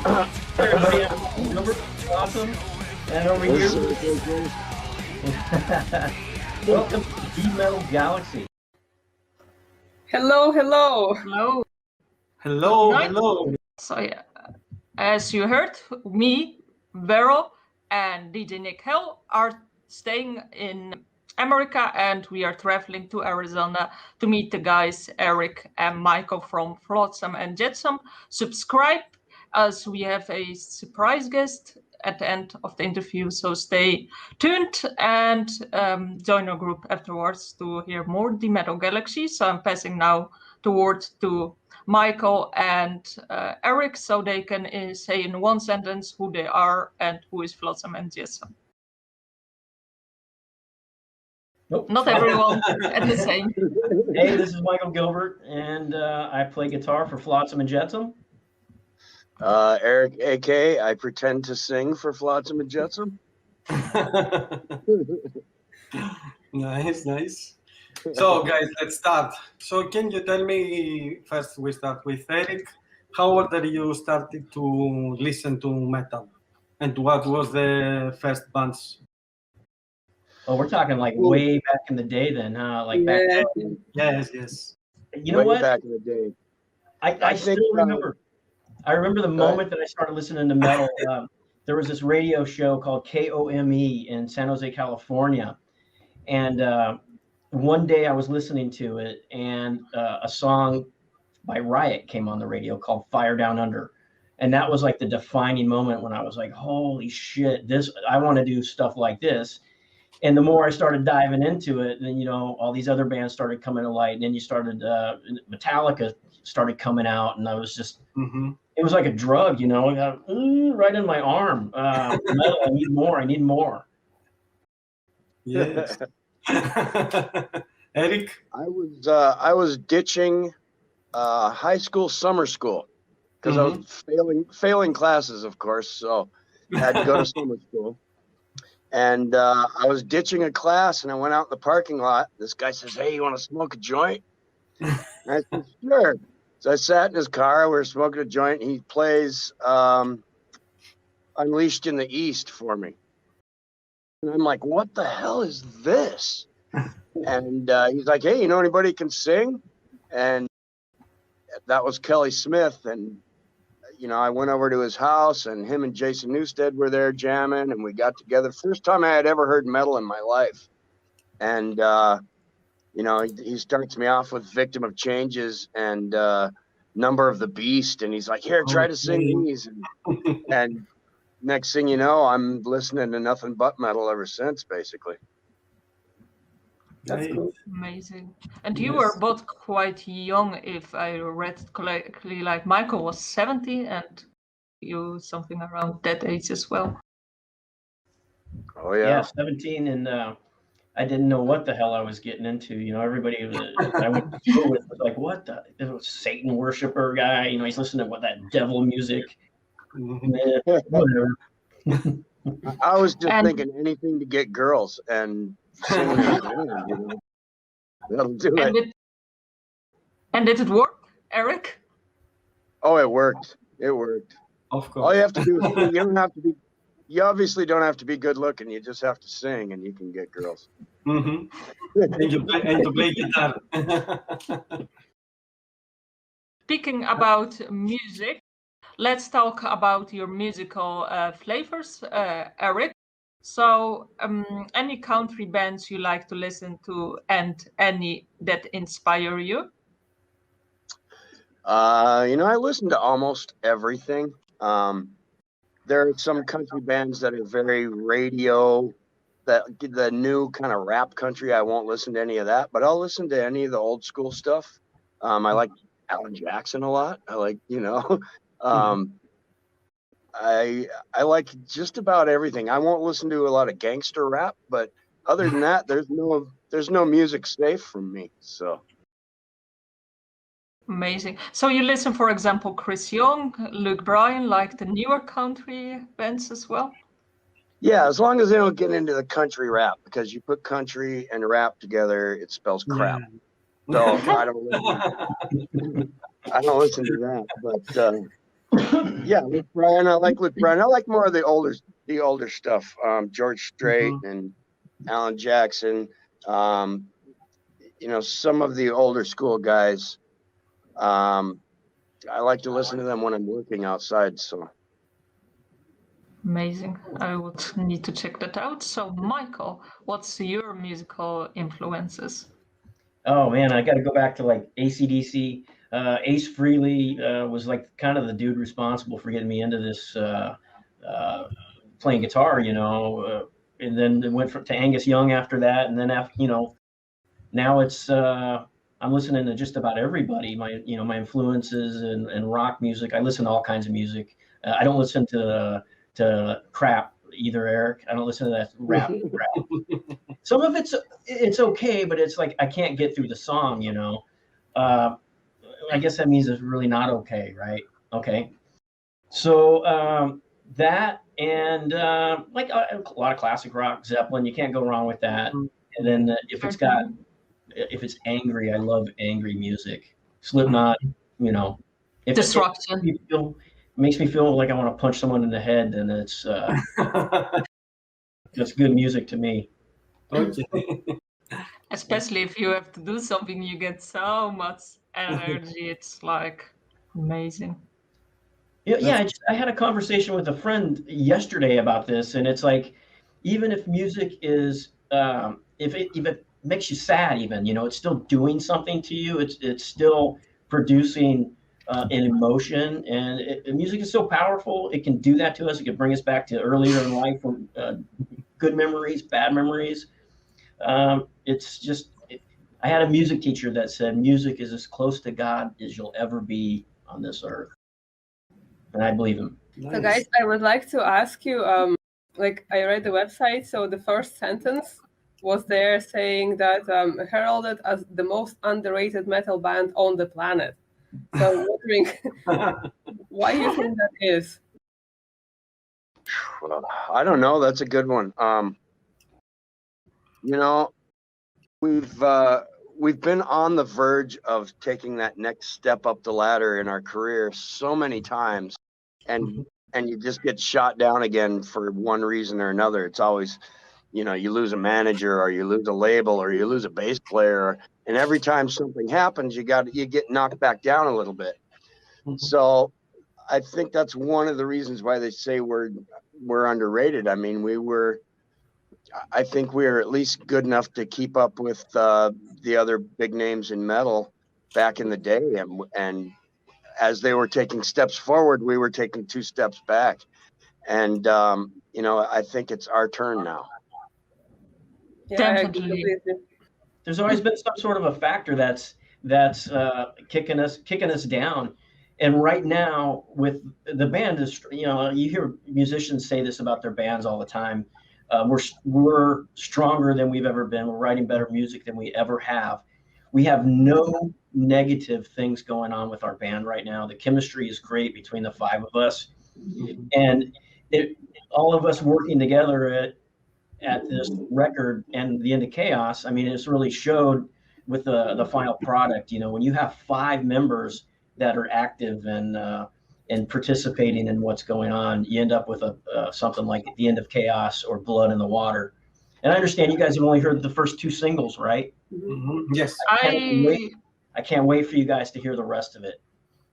Everybody, Gilbert, awesome. And over here, welcome to the Metal Galaxy. Hello. Hello. So, yeah, as you heard, me, Vero, and DJ Nick Hell are staying in America, and we are traveling to Arizona to meet the guys Eric and Michael from Flotsam and Jetsam. Subscribe, as we have a surprise guest at the end of the interview, so stay tuned and join our group afterwards to hear more The Metal Galaxy. So I'm passing now towards to Michael and Eric, so they can say in one sentence who they are and who is Flotsam and Jetsam. Nope. Not everyone at the same. Hey, this is Michael Gilbert, and I play guitar for Flotsam and Jetsam. Eric, AK, I pretend to sing for Flotsam and Jetsam. Nice. So, guys, let's start. So, can you tell me, first we start with Eric, how old are you started to listen to metal? And what was the first bands? Oh, we're talking like way back in the day then, huh? Like back then. Yes. You know way what? Back in the day. I still remember. I remember the moment that I started listening to metal. There was this radio show called KOME in San Jose, California. And one day I was listening to it, and a song by Riot came on the radio called Fire Down Under. And that was like the defining moment when I was like, holy shit, I want to do stuff like this. And the more I started diving into it, then, all these other bands started coming to light. And then you started, Metallica started coming out, and I was just, it was like a drug, right in my arm. Metal, I need more. Yes. Eric? I was ditching high school summer school because I was failing classes, of course. So I had to go to summer school. And I was ditching a class, and I went out in the parking lot. This guy says, "Hey, you want to smoke a joint?" And I said, "Sure." So I sat in his car. We were smoking a joint. And he plays Unleashed in the East for me. And I'm like, what the hell is this? And he's like, "Hey, you know anybody who can sing?" And that was Kelly Smith. And I went over to his house, and him and Jason Newstead were there jamming, and we got together. First time I had ever heard metal in my life. And, he starts me off with Victim of Changes and Number of the Beast. And he's like, "Here, try to sing these." And next thing you know, I'm listening to nothing but metal ever since, basically. That's cool. Amazing. And you were both quite young, if I read it correctly. Like Michael was 17, and you something around that age as well. Oh yeah. Yeah, 17, and I didn't know what the hell I was getting into. Everybody I went to school with was like, "What the? This was Satan worshiper guy." He's listening to that devil music. Whatever. I was just thinking anything to get girls and singing. That'll do it. And did it work, Eric? Oh, it worked. It worked. Of course. All you have to do is you obviously don't have to be good looking. You just have to sing, and you can get girls. And to play guitar. Speaking about music, let's talk about your musical flavors, Eric. So, any country bands you like to listen to, and any that inspire you? I listen to almost everything. There are some country bands that are very radio, the new kind of rap country. I won't listen to any of that, but I'll listen to any of the old school stuff. I like Alan Jackson a lot. I like, I like just about everything. I won't listen to a lot of gangster rap, but other than that, there's no music safe from me. So amazing. So you listen, for example, Chris Young, Luke Bryan, like the newer country bands as well? Yeah, as long as they don't get into the country rap, because you put country and rap together, it spells crap. So I don't listen to that. But Yeah, Luke Bryan. I like Luke Bryan. I like more of the older stuff. George Strait and Alan Jackson. Some of the older school guys. I like to listen to them when I'm working outside. So Amazing. I would need to check that out. So, Michael, what's your musical influences? Oh man, I got to go back to like AC/DC. Ace Frehley was like kind of the dude responsible for getting me into this playing guitar, and then it went to Angus Young after that, and then after, now it's I'm listening to just about everybody. My influences and rock music. I listen to all kinds of music. I don't listen to crap either, Eric. I don't listen to that rap crap. Some of it's okay, but it's like I can't get through the song, I guess that means it's really not okay, right? Okay. So that and like a lot of classic rock, Zeppelin, you can't go wrong with that. And then if it's angry, I love angry music. Slipknot, if Destruction. It makes me feel like I want to punch someone in the head, then it's that's good music to me. Okay. Especially if you have to do something, you get so much energy. It's like amazing. Yeah. I had a conversation with a friend yesterday about this, and it's like, even if music is, if it makes you sad, even, it's still doing something to you. It's still producing an emotion, and music is so powerful. It can do that to us. It can bring us back to earlier in life, good memories, bad memories. It's just, I had a music teacher that said music is as close to God as you'll ever be on this earth. And I believe him. Nice. So guys, I would like to ask you, I read the website, so the first sentence was there saying that heralded as the most underrated metal band on the planet. So I'm wondering why you think that is. Well, I don't know. That's a good one. We've been on the verge of taking that next step up the ladder in our career so many times, and you just get shot down again for one reason or another. It's always, you lose a manager, or you lose a label, or you lose a bass player, and every time something happens, you get knocked back down a little bit. So I think that's one of the reasons why they say we're underrated. I mean, I think we were at least good enough to keep up with the other big names in metal back in the day, and as they were taking steps forward, we were taking 2 steps back, and I think it's our turn now. Yeah, definitely. There's always been some sort of a factor that's kicking us down. And right now, with the band, is you hear musicians say this about their bands all the time. We're stronger than we've ever been. We're writing better music than we ever have. We have no negative things going on with our band right now. The chemistry is great between the 5 of us, and all of us working together at this record and the End of Chaos. I mean, it's really showed with the final product. When you have 5 members that are active and participating in what's going on, you end up with something like The End of Chaos or Blood in the Water. And I understand you guys have only heard the first 2 singles, right? Yes. I can't wait for you guys to hear the rest of it.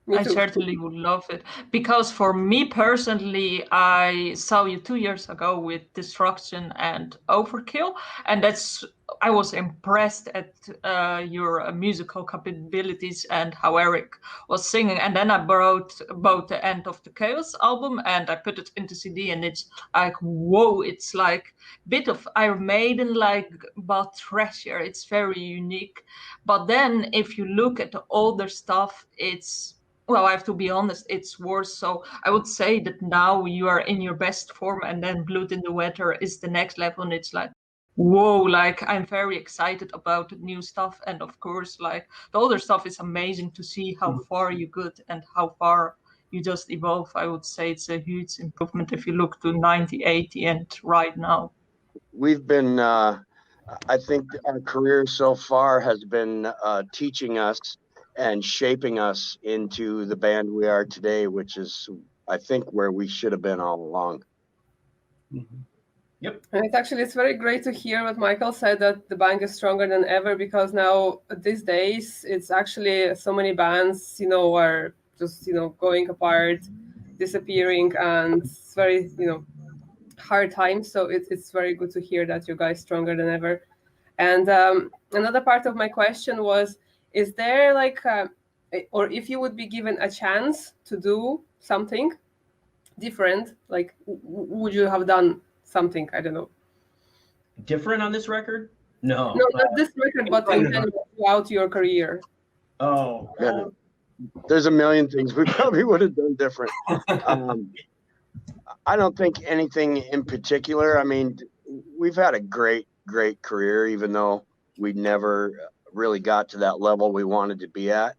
I certainly would love it, because for me personally, I saw you 2 years ago with Destruction and Overkill, and I was impressed at your musical capabilities and how Eric was singing. And then I brought about the End of the Chaos album and I put it into CD, and it's like, whoa, it's like a bit of Iron Maiden, but thrashier. It's very unique. But then if you look at the older stuff, well, I have to be honest, it's worse. So I would say that now you are in your best form, and then Blood in the Water is the next level. And it's like, whoa, I'm very excited about the new stuff. And of course, the older stuff is amazing to see how far you got and how far you just evolve. I would say it's a huge improvement if you look to 90, 80 and right now. We've been, I think our career so far has been teaching us and shaping us into the band we are today, which is I think, where we should have been all along. Mhm. Yep. And it's very great to hear what Michael said, that the band is stronger than ever, because now these days it's actually so many bands, are just, going apart, disappearing, and it's very, hard times. So it's very good to hear that you guys stronger than ever. And another part of my question was, is there or if you would be given a chance to do something different, would you have done something? I don't know. Different on this record? No. No, not this record, but in general throughout your career. Oh. Yeah. There's a million things we probably would have done different. I don't think anything in particular. I mean, we've had a great career, even though we never really got to that level we wanted to be at.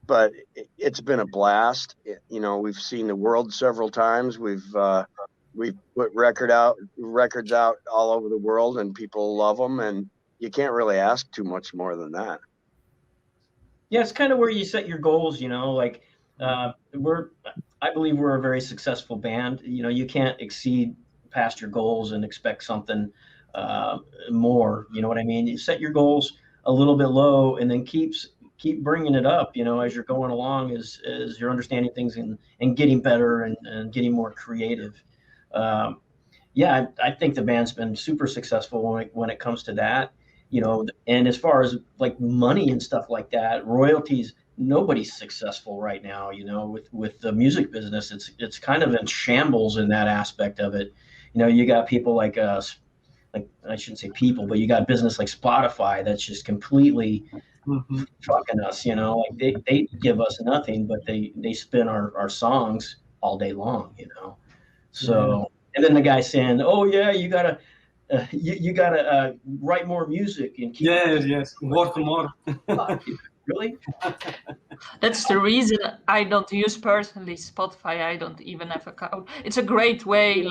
But it's been a blast. We've seen the world several times. We've put records out all over the world, and people love them. And you can't really ask too much more than that. Yeah, it's kind of where you set your goals. I believe we're a very successful band. You can't exceed past your goals and expect something more. You know what I mean? You set your goals a little bit low, and then keep bringing it up, as you're going along, as you're understanding things and getting better and getting more creative. Yeah, I think the band's been super successful when it comes to that, and as far as like money and stuff like that, royalties, nobody's successful right now, with the music business. It's kind of in shambles in that aspect of it. You got people like us, like, I shouldn't say people, but you got business like Spotify that's just completely fucking us, like they give us nothing, but they spin our songs all day long, so. And then the guy saying, "Oh yeah, you gotta write more music and keep." Yes, work more. Really? That's the reason I don't use personally Spotify. I don't even have an account. It's a great way,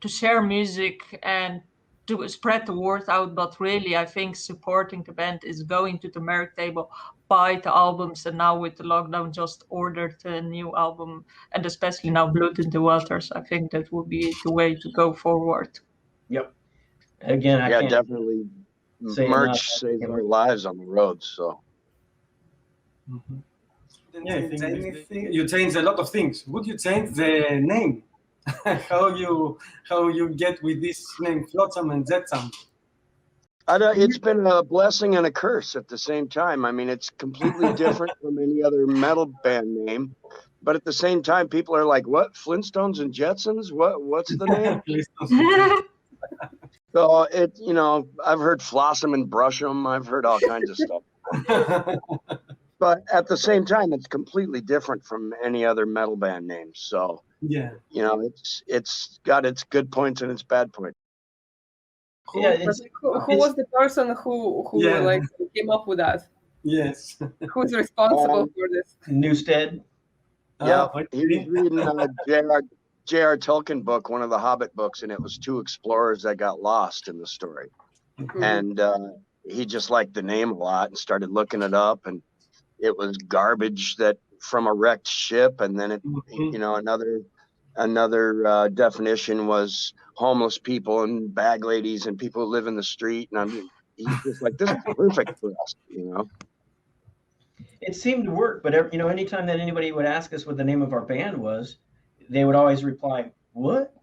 to share music and to spread the word out. But really, I think supporting the band is going to the merch table, buy the albums, and now with the lockdown, just order the new album, and especially now Blood in the Waters. I think that would be the way to go forward. Yep. Again, I can't definitely. Merch saves our lives on the road. So. Yeah, you changed a lot of things. Would you change the name? how you get with this name, Flotsam and Jetsam? It's been a blessing and a curse at the same time. I mean, it's completely different from any other metal band name, but at the same time, people are like, "What? Flintstones and Jetsons? What's the name?" So I've heard Flotsam and Brush'em. I've heard all kinds of stuff. But at the same time, it's completely different from any other metal band name. So yeah, it's got its good points and its bad points. Yeah, who was the person who came up with that? Yes. Who's responsible for this? Newstead. Yeah, he was reading J.R. Tolkien book, one of the Hobbit books, and it was two explorers that got lost in the story. Mm-hmm. And he just liked the name a lot and started looking it up, and it was garbage that from a wrecked ship. And then another definition was homeless people and bag ladies and people who live in the street. And he's just like, this is perfect for us, It seemed to work, but anytime that anybody would ask us what the name of our band was, they would always reply, "What?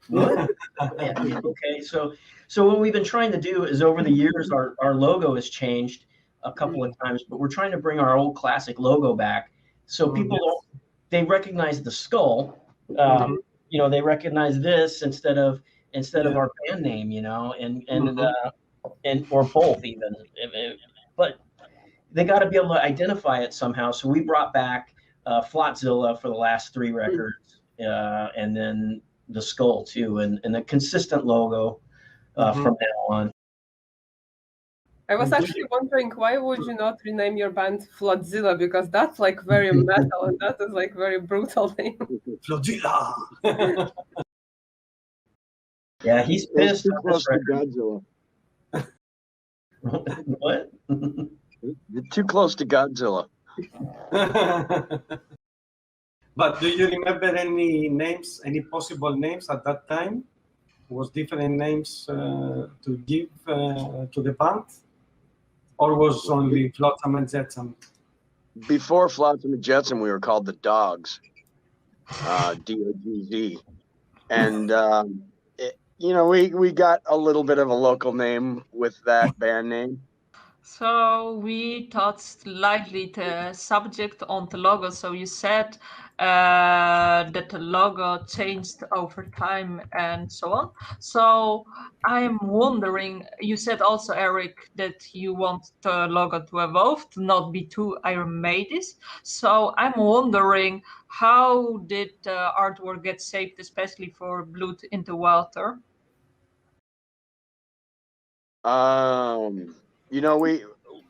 What?" Yeah, okay, so what we've been trying to do is, over the years, our logo has changed a couple of times, but we're trying to bring our old classic logo back, so people they recognize the skull. They recognize this instead of our band name, and or both even. But they got to be able to identify it somehow. So we brought back Flotzilla for the last 3 records, and then the skull too, and a consistent logo from now on. I was actually wondering, why would you not rename your band Flotzilla? Because that's very metal, and that is very brutal name. Flotzilla. Yeah, he's pissed. Too close to Godzilla. What? You're too close to Godzilla. But do you remember any names, any possible names at that time? Was different names to give to the band? Or was only Flotsam and Jetsam? Before Flotsam and Jetsam, we were called the Dogs, D-O-G-Z. And, we got a little bit of a local name with that band name. So we touched lightly the subject on the logo. So you said that the logo changed over time and so on. So I'm wondering, you said also, Eric, that you want the logo to evolve, to not be too Iron Maiden. So I'm wondering, how did the artwork get shaped, especially for Blood in the Water?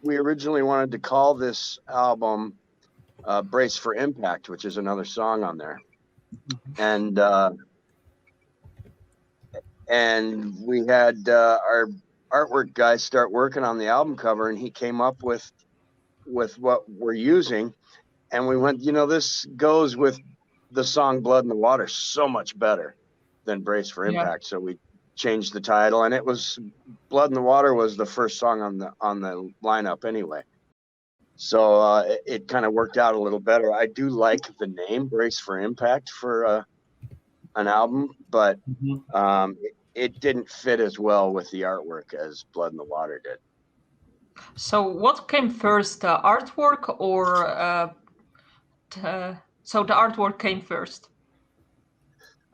We originally wanted to call this album Brace for Impact, which is another song on there. And we had our artwork guy start working on the album cover, and he came up with what we're using. And we went, this goes with the song Blood in the Water so much better than Brace for Impact. So we changed the title, and it was Blood in the Water was the first song on the lineup anyway. So it kind of worked out a little better. I do like the name Brace for Impact for an album, but it didn't fit as well with the artwork as Blood in the Water did. So what came first, the artwork or so the artwork came first?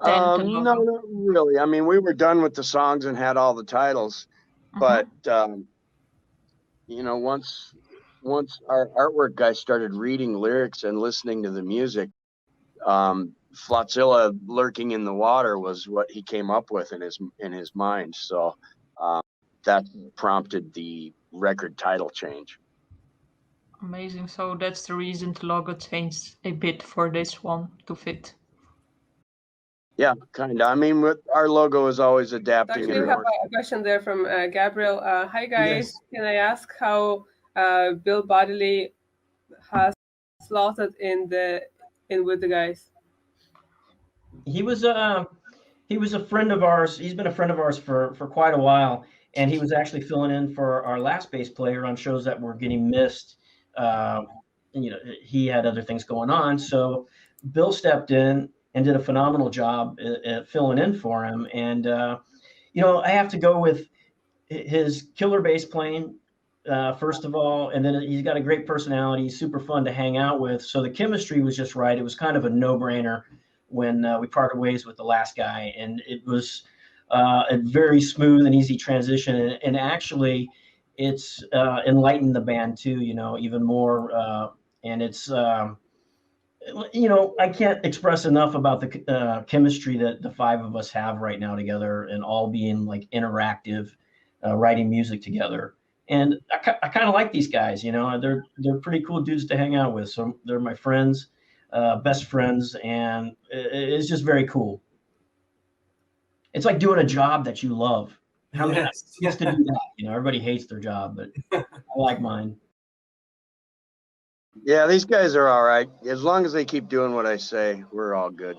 No, not really. I mean, we were done with the songs and had all the titles, but once our artwork guy started reading lyrics and listening to the music, Flotzilla lurking in the water was what he came up with in his mind. So that prompted the record title change. Amazing. So that's the reason the logo changed a bit for this one to fit. Yeah, kind of. I mean, our logo is always adapting. Actually, we have a question there from Gabriel. Hi, guys. Yes. Can I ask how Bill Bodily has slotted in with the guys? He was a friend of ours. He's been a friend of ours for quite a while, and he was actually filling in for our last bass player on shows that were getting missed. He had other things going on, so Bill stepped in and did a phenomenal job at filling in for him. And I have to go with his killer bass playing first of all, and then he's got a great personality. He's super fun to hang out with. So the chemistry was just right. It was kind of a no-brainer when we parted ways with the last guy, and it was a very smooth and easy transition. And actually, it's enlightened the band too, even more. And it's, I can't express enough about the chemistry that the five of us have right now together, and all being like interactive, writing music together. And I kind of like these guys, they're pretty cool dudes to hang out with. So they're my friends, best friends, and it's just very cool. It's like doing a job that you love. How many gets to do that? Everybody hates their job, but I like mine. Yeah, these guys are all right. As long as they keep doing what I say, we're all good.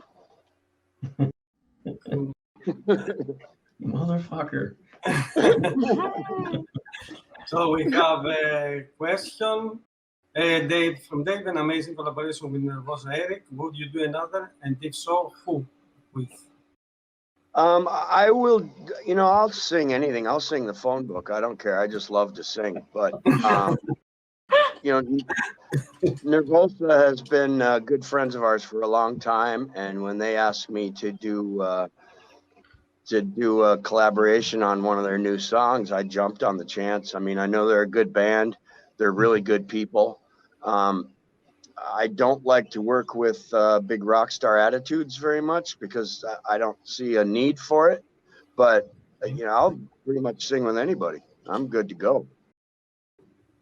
Motherfucker. So we have a question. Dave, an amazing collaboration with Nervosa Eric. Would you do another? And if so, who with? I will, I'll sing anything. I'll sing the phone book. I don't care. I just love to sing. But, Nervosa has been good friends of ours for a long time. And when they asked me to do a collaboration on one of their new songs, I jumped on the chance. I mean, I know they're a good band. They're really good people. I don't like to work with big rock star attitudes very much because I don't see a need for it. But, I'll pretty much sing with anybody. I'm good to go.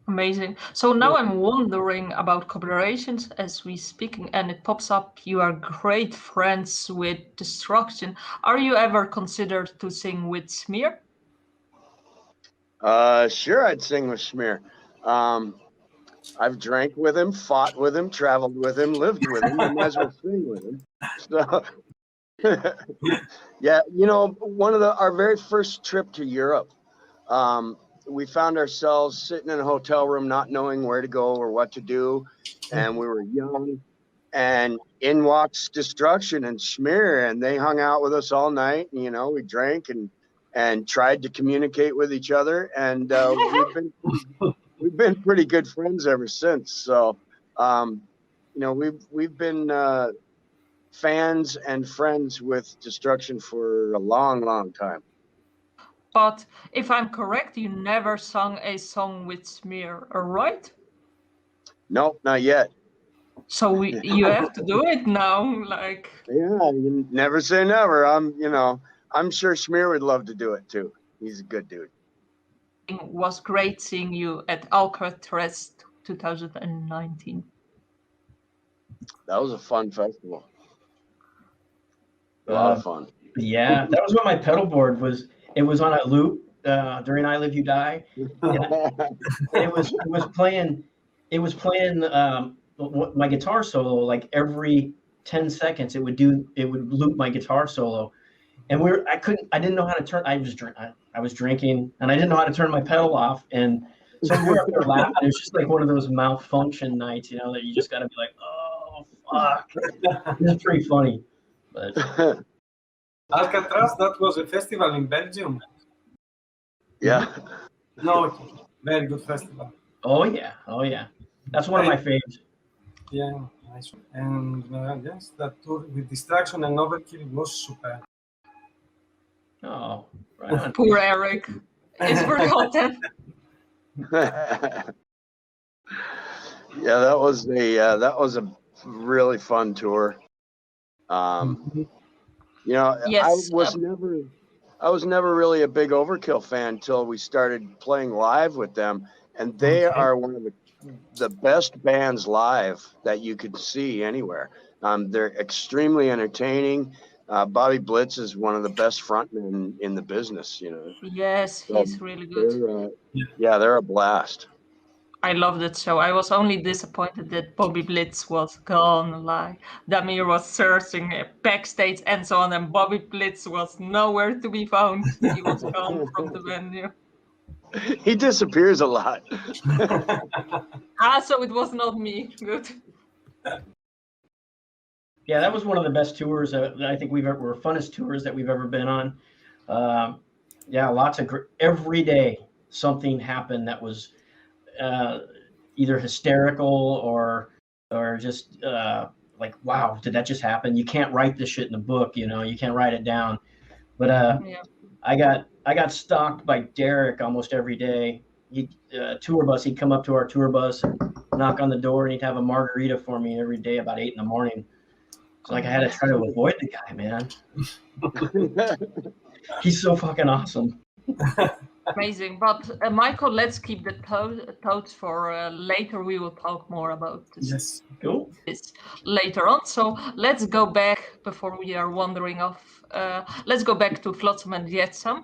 Amazing. So now I'm wondering about collaborations as we speaking, and it pops up. You are great friends with Destruction. Are you ever considered to sing with Smear? Sure, I'd sing with Smear. I've drank with him, fought with him, traveled with him, lived with him, and might as well sing with him. So, yeah, you know, our very first trip to Europe, we found ourselves sitting in a hotel room, not knowing where to go or what to do, and we were young. And in walks Destruction and Schmear, and they hung out with us all night. And, you know, we drank and tried to communicate with each other, and we've been pretty good friends ever since. So, you know, we've been fans and friends with Destruction for a long, long time. But if I'm correct, you never sung a song with Smear, right? Nope, not yet. So you have to do it now, like. Yeah, you never say never. I'm sure Schmear would love to do it too. He's a good dude. It was great seeing you at Alcatraz 2019. That was a fun festival. A lot of fun. Yeah, that was when my pedal board was. It was on a loop during "I Live You Die." It was playing. It was playing my guitar solo like every 10 seconds. It would loop my guitar solo, and I didn't know how to turn. I was drinking, and I didn't know how to turn my pedal off, and so we were up there laughing. It was just like one of those malfunction nights, you know, that you just got to be like, oh fuck. It was pretty funny, but. Alcatraz, that was a festival in Belgium. Yeah. No, very good festival. Oh yeah. That's one of my favorites. Yeah, nice. And yes, that tour with Destruction and Overkill was super. Oh, right on. Poor Eric. It's forgotten. Yeah, that was a really fun tour. You know, Yes, I was never really a big Overkill fan until we started playing live with them, and they are one of the best bands live that you could see anywhere. They're extremely entertaining. Bobby Blitz is one of the best frontmen in the business, you know. yes, he's really good. They're a blast. I loved it so. I was only disappointed that Bobby Blitz was gone. Like Damir was searching backstage and so on, and Bobby Blitz was nowhere to be found. He was gone from the venue. He disappears a lot. So it was not me. Good. Yeah, that was one of the best tours that I think were funnest tours that we've ever been on. Yeah, lots of every day something happened that was either hysterical or just like, wow, did that just happen? You can't write this shit in a book, you know, you can't write it down. But I got stalked by Derek almost every day. Tour bus, he'd come up to our tour bus, knock on the door, and he'd have a margarita for me every day about 8 a.m. So like I had to try to avoid the guy, man. He's so fucking awesome. Amazing. But Michael, let's keep the thoughts for later. We will talk more about this. Yes. Cool. This later on. So let's go back before we are wandering off. Let's go back to Flotsam and Jetsam.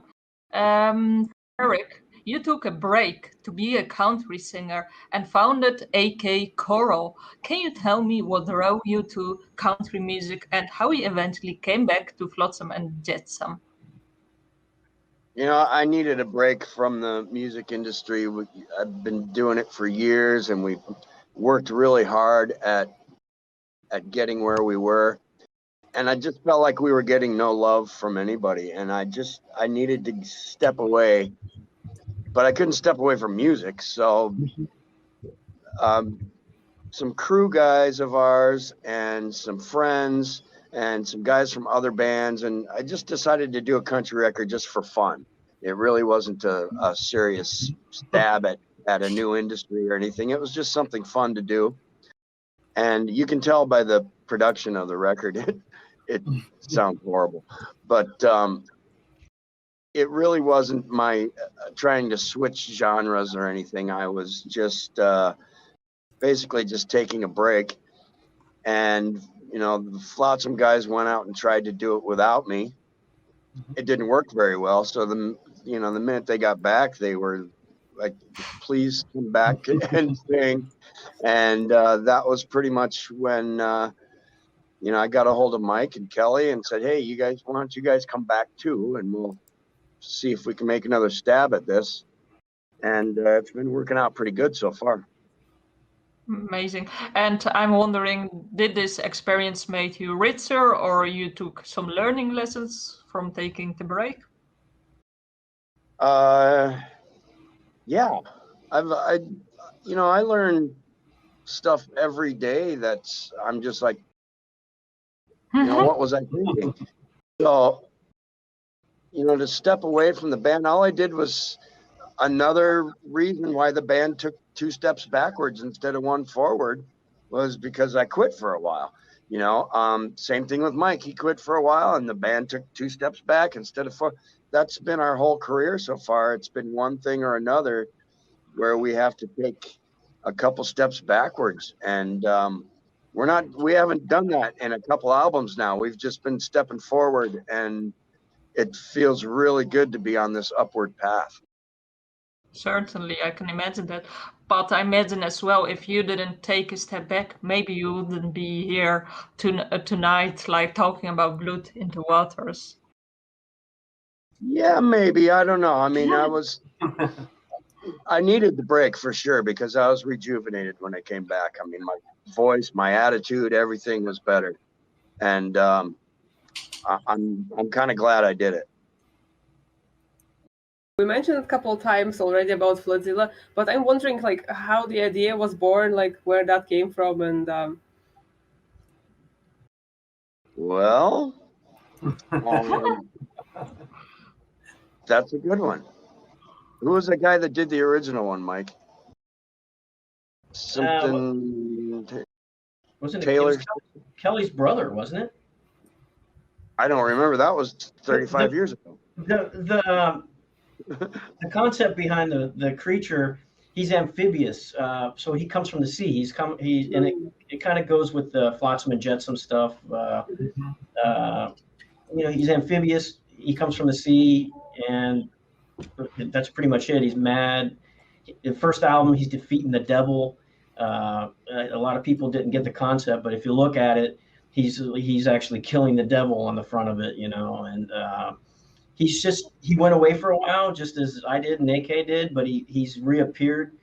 Eric, you took a break to be a country singer and founded AK Choral. Can you tell me what drove you to country music and how you eventually came back to Flotsam and Jetsam? You know, I needed a break from the music industry. I've been doing it for years, and we worked really hard at getting where we were. And I just felt like we were getting no love from anybody. And I needed to step away, but I couldn't step away from music. So some crew guys of ours and some friends and some guys from other bands, and I just decided to do a country record just for fun. It really wasn't a serious stab at a new industry or anything. It was just something fun to do. And you can tell by the production of the record, it sounds horrible. But it really wasn't my trying to switch genres or anything. I was just basically just taking a break. And you know, the Flotsam guys went out and tried to do it without me. It didn't work very well. So the minute they got back, they were like, please come back and sing. And that was pretty much when, you know, I got a hold of Mike and Kelly and said, hey, you guys, why don't you guys come back too? And we'll see if we can make another stab at this. And it's been working out pretty good so far. Amazing. And I'm wondering, did this experience make you richer, or you took some learning lessons from taking the break? Yeah, I you know, I learn stuff every day that's, I'm just like, you know, what was I thinking? So, you know, to step away from the band, all I did was, another reason why the band took 2 steps backwards instead of 1 forward was because I quit for a while. You know, same thing with Mike. He quit for a while and the band took 2 steps back instead of 4. That's been our whole career so far. It's been one thing or another where we have to take a couple steps backwards. And we haven't done that in a couple albums now. We've just been stepping forward, and it feels really good to be on this upward path. Certainly, I can imagine that. But I imagine as well, if you didn't take a step back, maybe you wouldn't be here tonight, like talking about Blood in the Waters. Yeah, maybe. I don't know. I mean, I needed the break for sure, because I was rejuvenated when I came back. I mean, my voice, my attitude, everything was better. And I'm kind of glad I did it. We mentioned a couple of times already about Flotzilla, but I'm wondering, like, how the idea was born, like where that came from, and Well, that's a good one. Who was the guy that did the original one, Mike? Something wasn't it Taylor? Kelly's brother, wasn't it? I don't remember. That was 35 years ago. The concept behind the creature, he's amphibious, so he comes from the sea. And it kind of goes with the Flotsam and Jetsam stuff. You know, he's amphibious. He comes from the sea, and that's pretty much it. He's mad. The first album, he's defeating the devil. A lot of people didn't get the concept, but if you look at it, he's actually killing the devil on the front of it, you know. And he went away for a while, just as I did and AK did, but he's reappeared.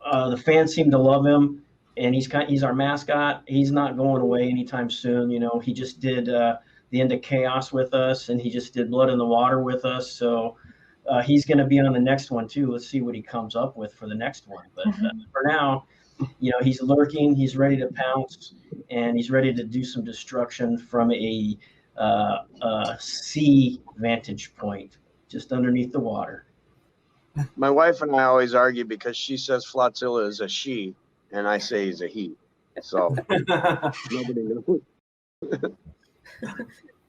The fans seem to love him, and he's our mascot. He's not going away anytime soon. You know, he just did the End of Chaos with us, and he just did Blood in the Water with us. So he's going to be on the next one too. Let's see what he comes up with for the next one. But for now, you know, he's lurking. He's ready to pounce, and he's ready to do some destruction from a sea vantage point, just underneath the water. My wife and I always argue because she says Flotzilla is a she, and I say he's a he. So nobody knows.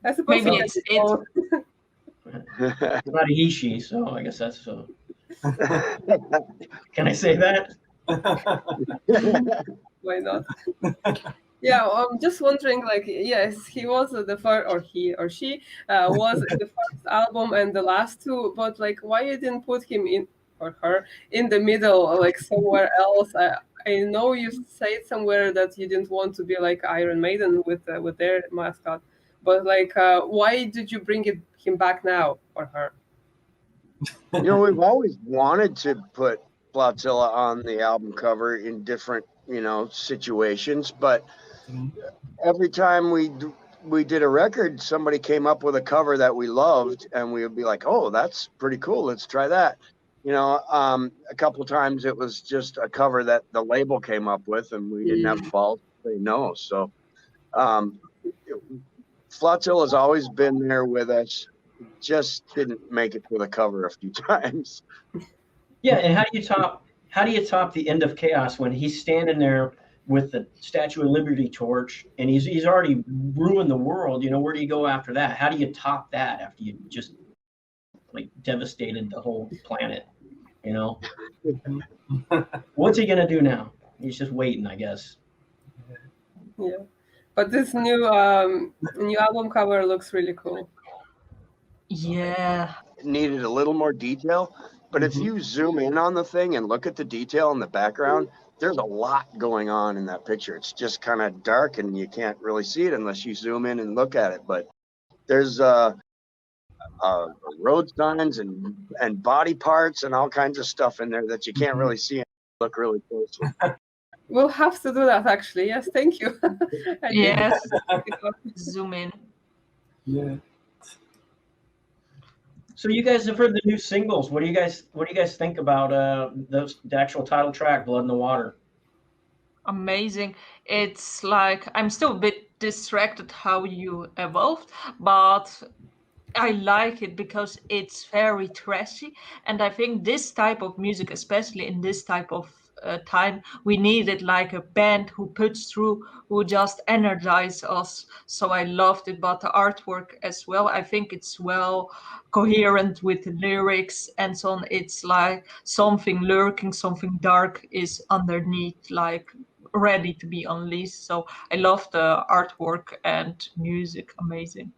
I suppose Maybe it's not a he, she, so I guess that's so. Can I say that? Why not? Yeah, I'm just wondering, like, yes, he was the first, or he or she was the first album and the last 2, but like, why you didn't put him in, or her, in the middle, like somewhere else? I know you said somewhere that you didn't want to be like Iron Maiden with their mascot, but like, why did you bring him back now, or her? You know, we've always wanted to put Flotzilla on the album cover in different, you know, situations, but every time we did a record, somebody came up with a cover that we loved, and we would be like, oh, that's pretty cool, let's try that. You know, a couple of times it was just a cover that the label came up with, and we didn't have the balls to say no. So Flotzilla has always been there with us, just didn't make it to the cover a few times. Yeah, and how do you top the End of Chaos when he's standing there with the Statue of Liberty torch, and he's already ruined the world? You know, where do you go after that? How do you top that after you just like devastated the whole planet? You know, what's he gonna do now? He's just waiting, I guess. Yeah, but this new album cover looks really cool. Yeah. It needed a little more detail. But if you zoom in on the thing and look at the detail in the background, there's a lot going on in that picture. It's just kind of dark and you can't really see it unless you zoom in and look at it. But there's road signs and body parts and all kinds of stuff in there that you can't really see and look really closely. We'll have to do that, actually. Yes, thank you. Yes, zoom in. Yeah. So you guys have heard the new singles. What do you guys think about the actual title track, Blood in the Water? Amazing. It's like I'm still a bit distracted how you evolved, but I like it because it's very trashy, and I think this type of music, especially in this type of time, we needed like a band who puts through, who just energize us. So I loved it, but the artwork as well, I think it's well coherent with the lyrics and so on. It's like something lurking, something dark is underneath, like ready to be unleashed. So I love the artwork and music. Amazing.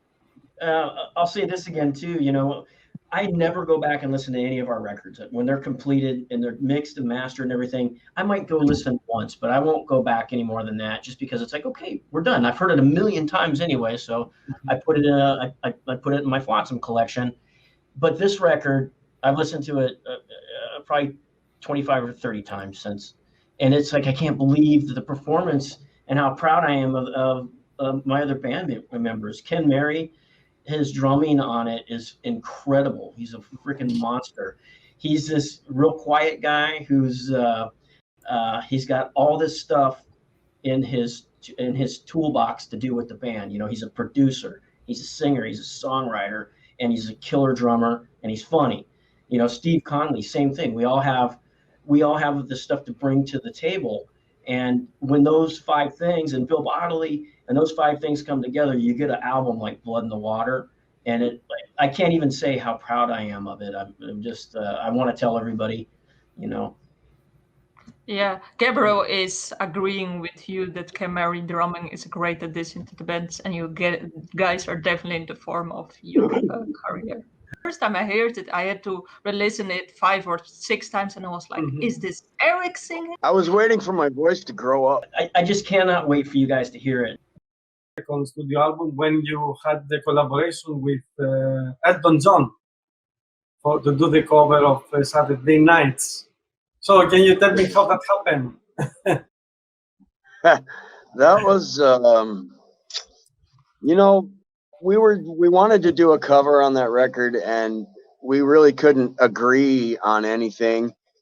I'll say this again too. You know, I never go back and listen to any of our records when they're completed and they're mixed and mastered and everything. I might go listen once, but I won't go back any more than that, just because it's like, okay, we're done. I've heard it a million times anyway, so I put it in I put it in my Flotsam collection. But this record, I've listened to it probably 25 or 30 times since, and it's like I can't believe the performance and how proud I am of my other band members. Ken Mary, his drumming on it is incredible. He's a freaking monster. He's this real quiet guy who's he's got all this stuff in his toolbox to do with the band. You know, he's a producer, he's a singer, he's a songwriter, and he's a killer drummer, and he's funny. You know, Steve Conley, same thing. We all have the stuff to bring to the table. And when those five things, and Bill Bodily, and those five things come together, you get an album like Blood in the Water. And I can't even say how proud I am of it. I'm just, I want to tell everybody, you know. Yeah, Gabriel is agreeing with you that Camry drumming is a great addition to the bands, and guys are definitely in the form of your career. First time I heard it, I had to re-listen it 5 or 6 times, and I was like, is this Eric singing? I was waiting for my voice to grow up. I just cannot wait for you guys to hear it. On studio album when you had the collaboration with Elton John to do the cover of Saturday Nights. So can you tell me how that happened? That was, you know, we wanted to do a cover on that record, and we really couldn't agree on anything.